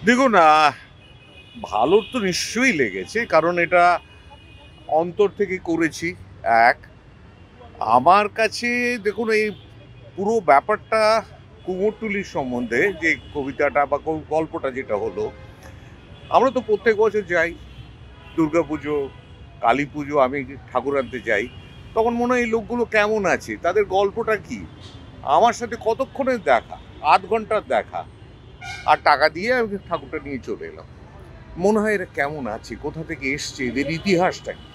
দেখুন, ভালোর তো নিশ্চয়ই লেগেছে, কারণ এটা অন্তর থেকে করেছি। এক, আমার কাছে দেখুন এই পুরো ব্যাপারটা কুমোরটুলির সম্বন্ধে যে কবিতাটা বা গল্পটা যেটা হলো, আমরা তো প্রত্যেক বছর যাই দুর্গাপুজো, কালী পুজো, আমি ঠাকুর আনতে যাই। তখন মনে হয় এই লোকগুলো কেমন আছে, তাদের গল্পটা কি। আমার সাথে কতক্ষণের দেখা, ৮ ঘন্টার দেখা, আর টাকা দিয়ে আমি ঠাকুরটা নিয়ে চলে এলাম। মনে হয় এরা কেমন আছে, কোথা থেকে এসছে, এদের ইতিহাসটা কি।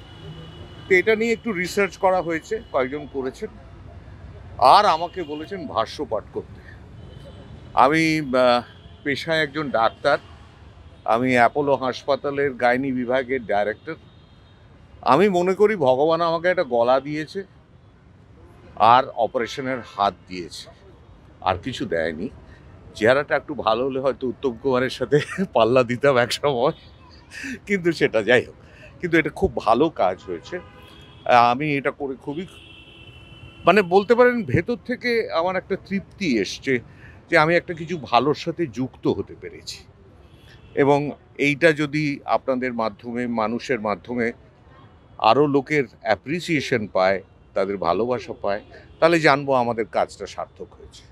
তো এটা নিয়ে একটু রিসার্চ করা হয়েছে, কয়েকজন করেছেন, আর আমাকে বলেছেন ভাষ্য পাঠ করতে। আমি পেশায় একজন ডাক্তার, আমি অ্যাপোলো হাসপাতালের গাইনি বিভাগের ডাইরেক্টর। আমি মনে করি ভগবান আমাকে একটা গলা দিয়েছে আর অপারেশনের হাত দিয়েছে, আর কিছু দেয়নি। চেহারাটা একটু ভালো হলে হয়তো উত্তম কুমারের সাথে পাল্লা দিতাম এক সময়, কিন্তু সেটা যাই হোক। কিন্তু এটা খুব ভালো কাজ হয়েছে। আমি এটা করে খুবই, মানে বলতে পারেন ভেতর থেকে আমার একটা তৃপ্তি এসছে যে আমি একটা কিছু ভালোর সাথে যুক্ত হতে পেরেছি। এবং এইটা যদি আপনাদের মাধ্যমে, মানুষের মাধ্যমে আরও লোকের অ্যাপ্রিসিয়েশন পায়, তাদের ভালোবাসা পায়, তাহলে জানবো আমাদের কাজটা সার্থক হয়েছে।